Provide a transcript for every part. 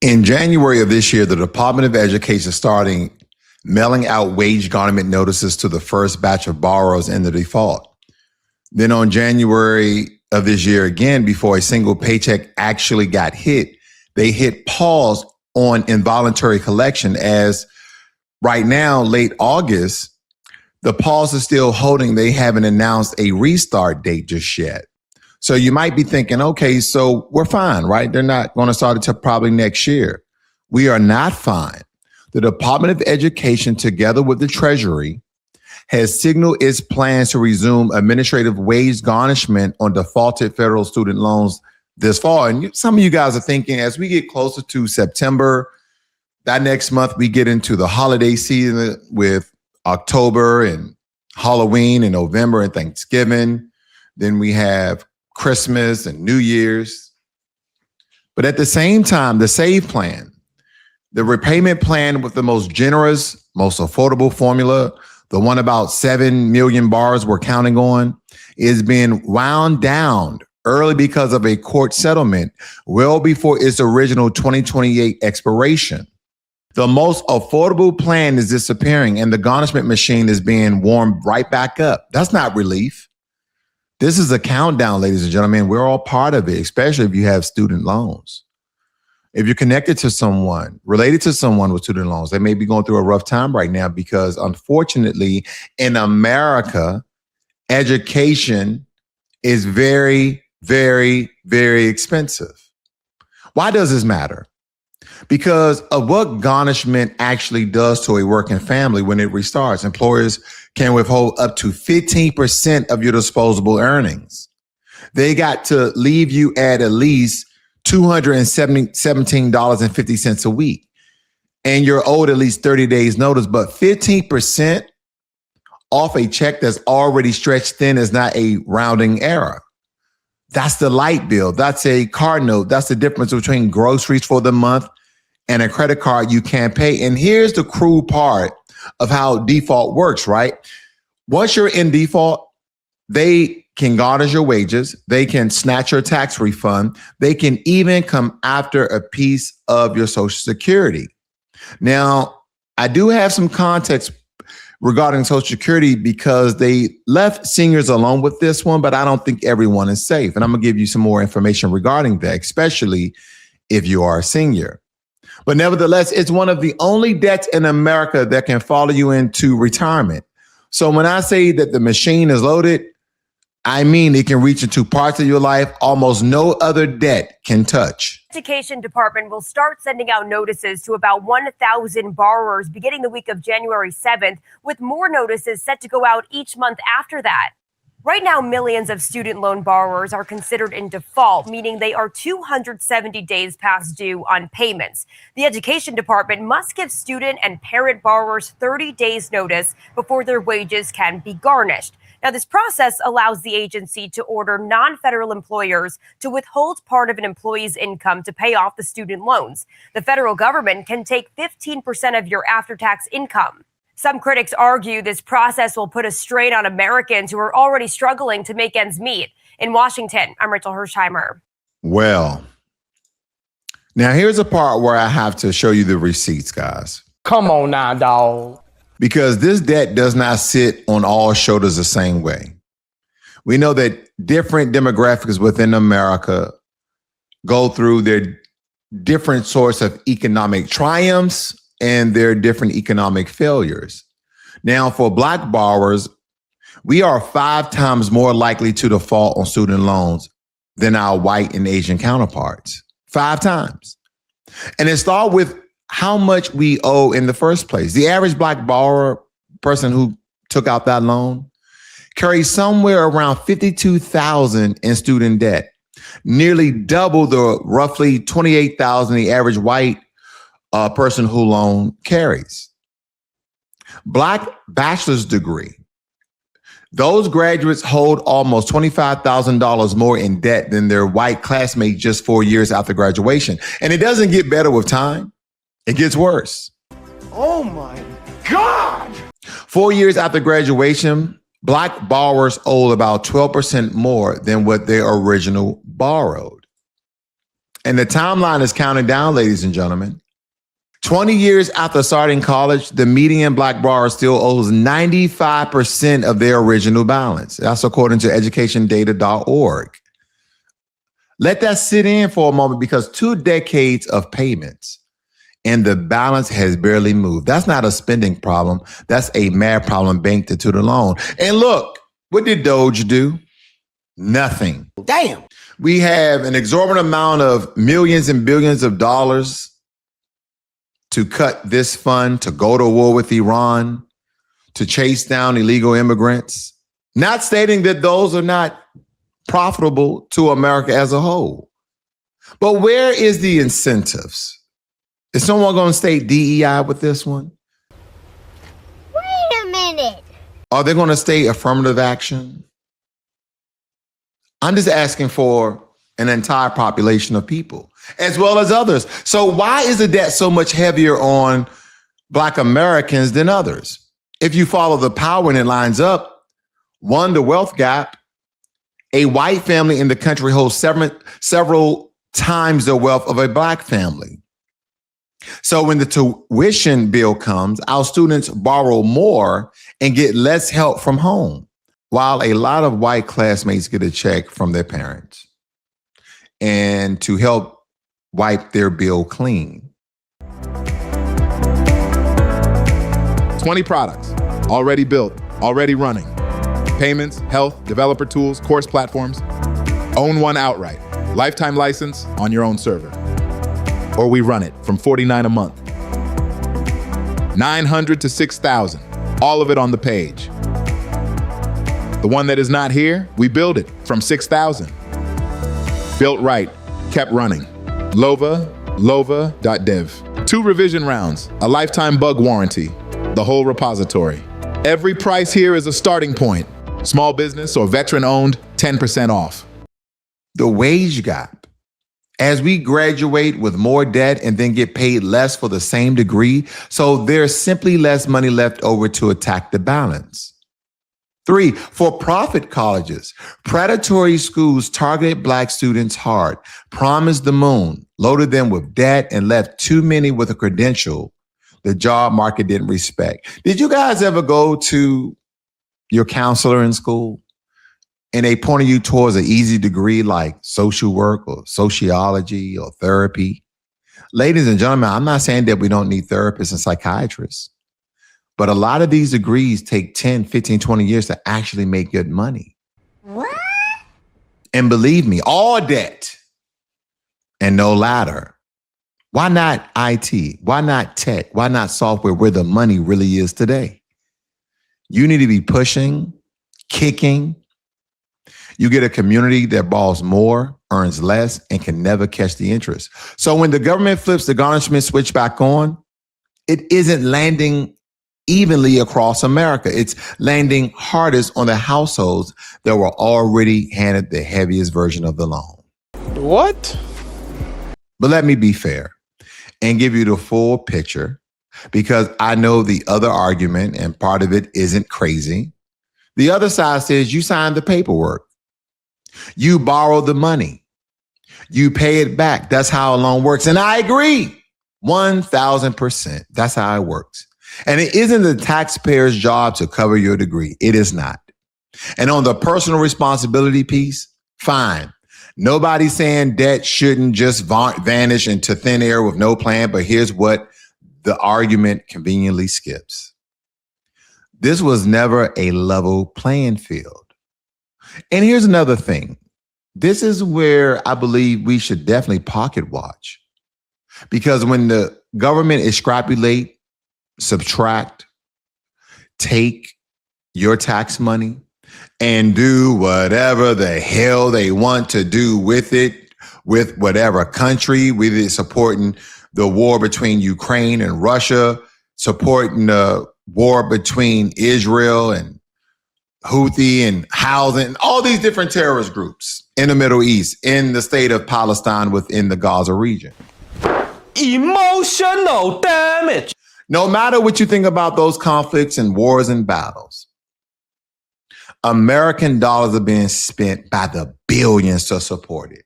In January of this year, the Department of Education started mailing out wage garnishment notices to the first batch of borrowers in the default. Then on January of this year, again, before a single paycheck actually got hit, they hit pause on involuntary collection as right now, late August, the pause is still holding. They haven't announced a restart date just yet. So you might be thinking, okay, so we're fine, right? They're not going to start until probably next year. We are not fine. The Department of Education, together with the Treasury, has signaled its plans to resume administrative wage garnishment on defaulted federal student loans this fall. And some of you guys are thinking, as we get closer to September, that next month we get into the holiday season with October and Halloween and November and Thanksgiving. Then we have Christmas and New Year's. But at the same time, the SAVE plan, the repayment plan with the most generous, most affordable formula, the one about 7 million borrowers we're counting on, is being wound down early because of a court settlement well before its original 2028 expiration. The most affordable plan is disappearing and the garnishment machine is being warmed right back up. That's not relief. This is a countdown, ladies and gentlemen. We're all part of it, especially if you have student loans. If you're connected to someone, related to someone with student loans, they may be going through a rough time right now because unfortunately in America, education is very, very, very expensive. Why does this matter? Because of what garnishment actually does to a working family when it restarts. Employers can withhold up to 15% of your disposable earnings. They got to leave you at least $217.50 a week. And you're owed at least 30 days notice, but 15% off a check that's already stretched thin is not a rounding error. That's the light bill. That's a car note. That's the difference between groceries for the month and a credit card you can't pay. And here's the cruel part of how default works, right? Once you're in default, they can garnish your wages. They can snatch your tax refund. They can even come after a piece of your Social Security. Now, I do have some context regarding Social Security because they left seniors alone with this one, but I don't think everyone is safe. And I'm gonna give you some more information regarding that, especially if you are a senior. But nevertheless, it's one of the only debts in America that can follow you into retirement. So when I say that the machine is loaded, I mean it can reach into parts of your life almost no other debt can touch. Education Department will start sending out notices to about 1,000 borrowers beginning the week of January 7th, with more notices set to go out each month after that. Right now, millions of student loan borrowers are considered in default, meaning they are 270 days past due on payments. The Education Department must give student and parent borrowers 30 days notice before their wages can be garnished. Now, this process allows the agency to order non-federal employers to withhold part of an employee's income to pay off the student loans. The federal government can take 15% of your after-tax income. Some critics argue this process will put a strain on Americans who are already struggling to make ends meet. In Washington, I'm Rachel Hersheimer. Well, now here's a part where I have to show you the receipts, guys. Come on now, dog. Because this debt does not sit on all shoulders the same way. We know that different demographics within America go through their different sorts of economic triumphs and their different economic failures. Now, for Black borrowers, we are 5 times more likely to default on student loans than our white and Asian counterparts. 5 times. And it starts with how much we owe in the first place. The average Black borrower, person who took out that loan, carries somewhere around $52,000 in student debt, nearly double the roughly $28,000 the average white person who loan carries. Black bachelor's degree. Those graduates hold almost $25,000 more in debt than their white classmates just 4 years after graduation. And it doesn't get better with time. It gets worse. Oh my God! 4 years after graduation, Black borrowers owe about 12% more than what they originally borrowed. And the timeline is counting down, ladies and gentlemen. 20 years after starting college, the median Black borrower still owes 95% of their original balance. That's according to educationdata.org. Let that sit in for a moment, because 2 decades of payments and the balance has barely moved. That's not a spending problem. That's a math problem banked into the loan. And look, what did Doge do? Nothing. Damn. We have an exorbitant amount of millions and billions of dollars to cut this fund, to go to war with Iran, to chase down illegal immigrants. Not stating that those are not profitable to America as a whole. But where is the incentives? Is someone going to state DEI with this one? Wait a minute. Are they going to state affirmative action? I'm just asking for an entire population of people, as well as others. So why is the debt so much heavier on Black Americans than others? If you follow the power and it lines up, one, the wealth gap. A white family in the country holds several times the wealth of a Black family. So when the tuition bill comes, our students borrow more and get less help from home, while a lot of white classmates get a check from their parents and to help wipe their bill clean. 20 products, already built, already running. Payments, health, developer tools, course platforms. Own one outright. Lifetime license on your own server. Or we run it from $49 a month. 900 to 6,000, all of it on the page. The one that is not here, we build it from 6,000. Built right, kept running. lova.dev. 2 revision rounds, a lifetime bug warranty, the whole repository. Every price here is a starting point. Small business or veteran owned, 10% off. The wage gap. As we graduate with more debt and then get paid less for the same degree, so there's simply less money left over to attack the balance. 3, for-profit colleges. Predatory schools targeted Black students hard, promised the moon, loaded them with debt, and left too many with a credential the job market didn't respect. Did you guys ever go to your counselor in school and they pointed you towards an easy degree like social work or sociology or therapy? Ladies and gentlemen, I'm not saying that we don't need therapists and psychiatrists, but a lot of these degrees take 10, 15, 20 years to actually make good money. What? And believe me, all debt and no ladder. Why not IT? Why not tech? Why not software, where the money really is today? You need to be pushing, kicking. You get a community that borrows more, earns less, and can never catch the interest. So when the government flips the garnishment switch back on, it isn't landing evenly across America. It's landing hardest on the households that were already handed the heaviest version of the loan. What? But let me be fair and give you the full picture, because I know the other argument, and part of it isn't crazy. The other side says you signed the paperwork. You borrow the money. You pay it back. That's how a loan works. And I agree, 1,000%. That's how it works. And it isn't the taxpayer's job to cover your degree. It is not. And on the personal responsibility piece, fine. Nobody's saying debt shouldn't just vanish into thin air with no plan, but here's what the argument conveniently skips. This was never a level playing field. And here's another thing. This is where I believe we should definitely pocket watch. Because when the government extrapolate, subtract, take your tax money and do whatever the hell they want to do with it, with whatever country, whether it's supporting the war between Ukraine and Russia, supporting the war between Israel and Houthi and Houthi, all these different terrorist groups in the Middle East, in the state of Palestine, within the Gaza region. Emotional damage. No matter what you think about those conflicts and wars and battles, American dollars are being spent by the billions to support it.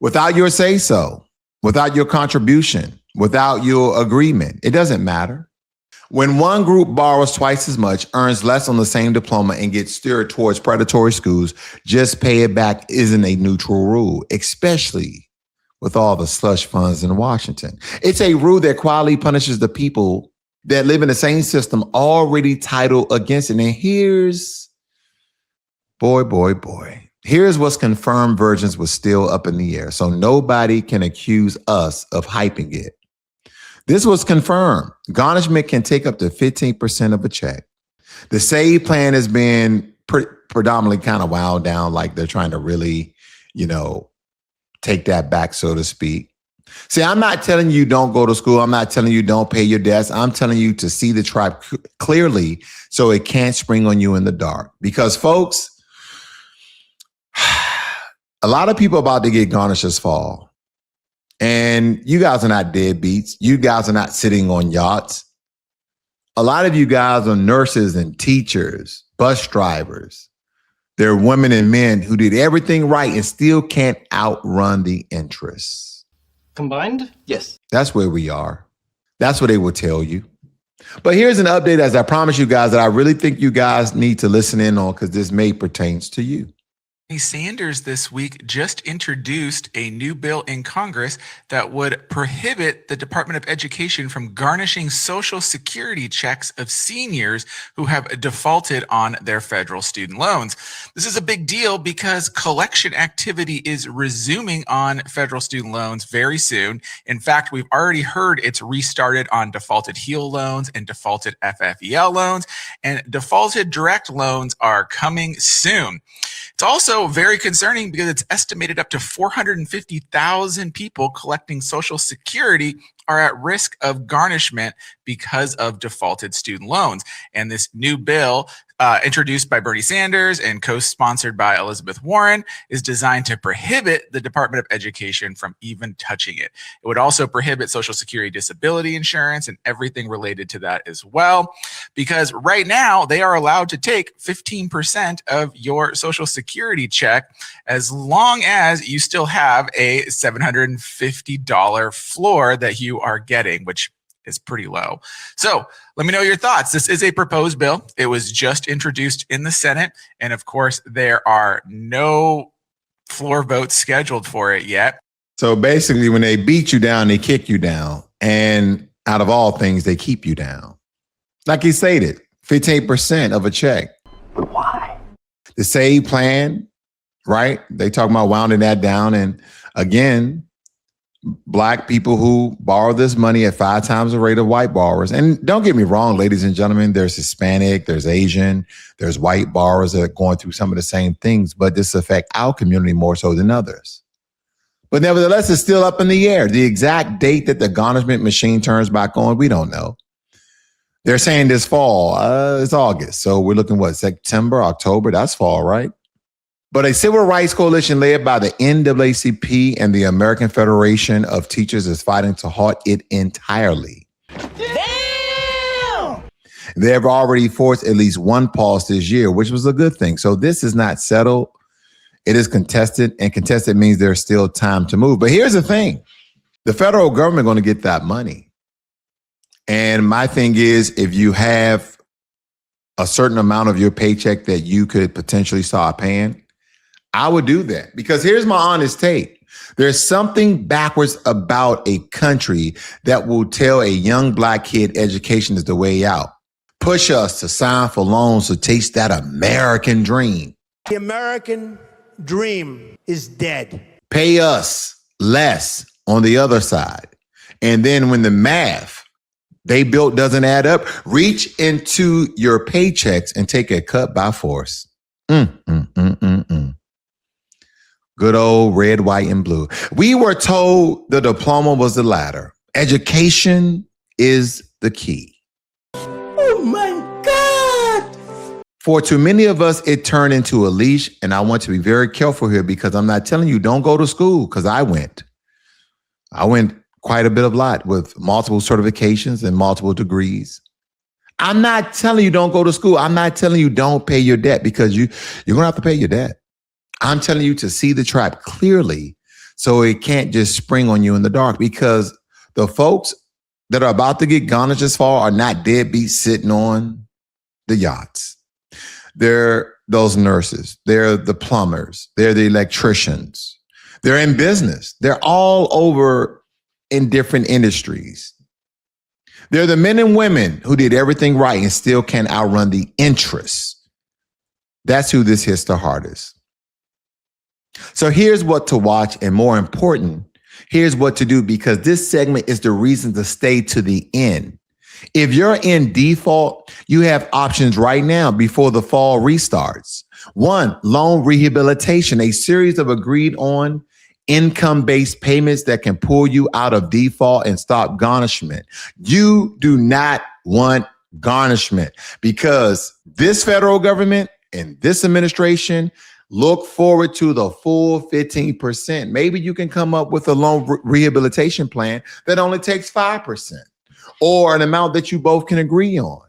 without your say-so, without your contribution, without your agreement. It doesn't matter. When one group borrows twice as much, earns less on the same diploma, and gets steered towards predatory schools, just pay it back isn't a neutral rule, especially with all the slush funds in Washington. It's a rule that quietly punishes the people that live in the same system already titled against it. And here's, here's what's confirmed versions was still up in the air. So nobody can accuse us of hyping it. This was confirmed. Garnishment can take up to 15% of a check. The SAVE plan has been predominantly kind of wound down, like they're trying to really, take that back, so to speak. See, I'm not telling you don't go to school. I'm not telling you don't pay your debts. I'm telling you to see the tribe clearly so it can't spring on you in the dark. Because, folks, a lot of people about to get garnished this fall. And you guys are not deadbeats. You guys are not sitting on yachts. A lot of you guys are nurses and teachers, bus drivers. They're women and men who did everything right and still can't outrun the interest. Combined? Yes. That's where we are. That's what they will tell you. But here's an update, as I promised you guys, that I really think you guys need to listen in on, because this may pertains to you. Sanders this week just introduced a new bill in Congress that would prohibit the Department of Education from garnishing Social Security checks of seniors who have defaulted on their federal student loans. This is a big deal because collection activity is resuming on federal student loans very soon. In fact, we've already heard it's restarted on defaulted HEAL loans and defaulted FFEL loans, and defaulted direct loans are coming soon. It's also very concerning because it's estimated up to 450,000 people collecting Social Security are at risk of garnishment because of defaulted student loans. And this new bill, introduced by Bernie Sanders and co-sponsored by Elizabeth Warren, is designed to prohibit the Department of Education from even touching it. It would also prohibit Social Security disability insurance and everything related to that as well, because right now they are allowed to take 15% of your Social Security check as long as you still have a $750 floor that you are getting, which is pretty low. So let me know your thoughts. This is a proposed bill. It was just introduced in the Senate. And of course, there are no floor votes scheduled for it yet. So basically, when they beat you down, they kick you down. And out of all things, they keep you down. Like he stated, 15% of a check. Why? The SAVE plan, right? They talk about winding that down. And again, Black people who borrow this money at 5 times the rate of white borrowers. And don't get me wrong, ladies and gentlemen, there's Hispanic, there's Asian, there's white borrowers that are going through some of the same things, but this affects our community more so than others. But nevertheless, it's still up in the air. The exact date that the garnishment machine turns back on, we don't know. They're saying this fall, it's August. So we're looking, September, October, that's fall, right? But a civil rights coalition led by the NAACP and the American Federation of Teachers is fighting to halt it entirely. Damn! They have already forced at least one pause this year, which was a good thing. So this is not settled. It is contested, and contested means there's still time to move. But here's the thing. The federal government going to get that money. And my thing is, if you have a certain amount of your paycheck that you could potentially start paying, I would do that, because here's my honest take. There's something backwards about a country that will tell a young Black kid education is the way out. Push us to sign for loans to chase that American dream. The American dream is dead. Pay us less on the other side. And then when the math they built doesn't add up, reach into your paychecks and take a cut by force. Good old red, white, and blue. We were told the diploma was the ladder. Education is the key. Oh my God! For too many of us, it turned into a leash, and I want to be very careful here, because I'm not telling you don't go to school, because I went quite a bit of lot with multiple certifications and multiple degrees. I'm not telling you don't go to school. I'm not telling you don't pay your debt, because you're going to have to pay your debt. I'm telling you to see the trap clearly So it can't just spring on you in the dark, because the folks that are about to get garnished this fall are not deadbeats sitting on the yachts. They're those nurses. They're the plumbers. They're the electricians. They're in business. They're all over in different industries. They're the men and women who did everything right and still can't outrun the interests. That's who this hits the hardest. So here's what to watch, and more important, here's what to do, because this segment is the reason to stay to the end. If you're in default, you have options right now before the fall restarts. 1, loan rehabilitation, a series of agreed on income-based payments that can pull you out of default and stop garnishment. You do not want garnishment, because this federal government and this administration look forward to the full 15%. Maybe you can come up with a loan rehabilitation plan that only takes 5%, or an amount that you both can agree on.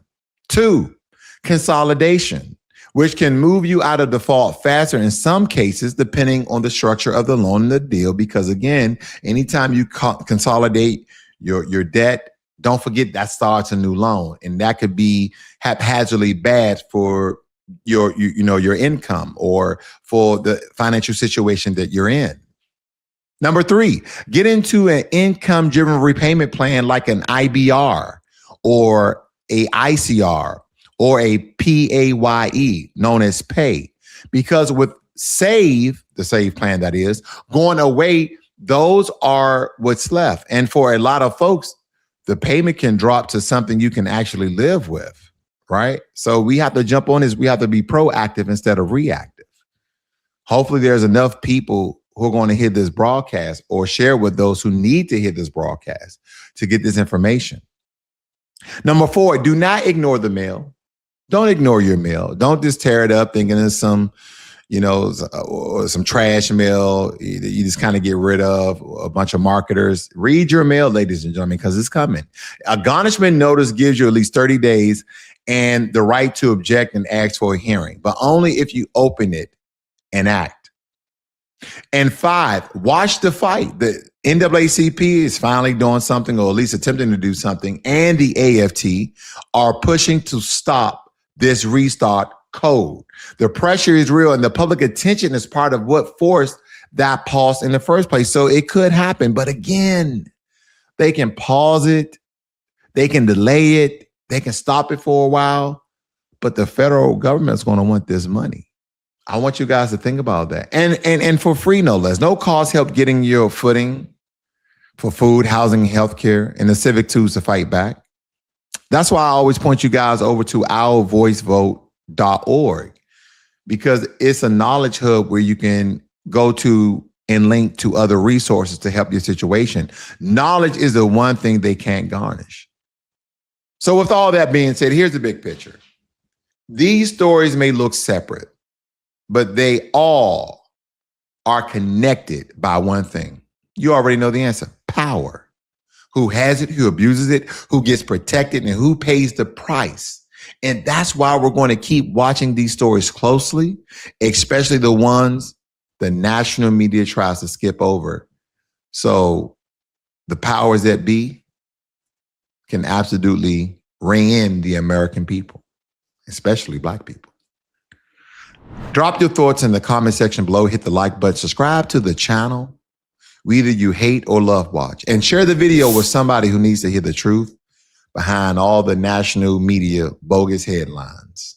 2, consolidation, which can move you out of default faster in some cases, depending on the structure of the loan and the deal. Because again, anytime you consolidate your debt, don't forget that starts a new loan, and that could be haphazardly bad for your income or for the financial situation that you're in. Number 3, get into an income-driven repayment plan like an IBR or a ICR or a PAYE, known as PAY. Because with the SAVE plan that is, going away, those are what's left. And for a lot of folks, the payment can drop to something you can actually live with. Right? So we have to jump on this. We have to be proactive instead of reactive. Hopefully there's enough people who are going to hear this broadcast or share with those who need to hear this broadcast to get this information. Number 4, do not ignore the mail. Don't ignore your mail. Don't just tear it up thinking it's some trash mail you just kind of get rid of, a bunch of marketers. Read your mail, ladies and gentlemen, because it's coming. A garnishment notice gives you at least 30 days and the right to object and ask for a hearing, but only if you open it and act. And 5, watch the fight. The NAACP is finally doing something, or at least attempting to do something, and the AFT are pushing to stop this restart code. The pressure is real, and the public attention is part of what forced that pause in the first place. So it could happen, but again, they can pause it, they can delay it, they can stop it for a while, but the federal government is going to want this money. I want you guys to think about that. And for free, no less. No cost help getting your footing for food, housing, healthcare, and the civic tools to fight back. That's why I always point you guys over to ourvoicevote.org, because it's a knowledge hub where you can go to and link to other resources to help your situation. Knowledge is the one thing they can't garnish. So with all that being said, here's the big picture. These stories may look separate, but they all are connected by one thing. You already know the answer: power. Who has it, who abuses it, who gets protected, and who pays the price. And that's why we're going to keep watching these stories closely, especially the ones the national media tries to skip over. So the powers that be can absolutely ring in the American people, especially Black people. Drop your thoughts in the comment section below. Hit the like button. Subscribe to the channel. Either you hate or love watch. And share the video with somebody who needs to hear the truth behind all the national media bogus headlines.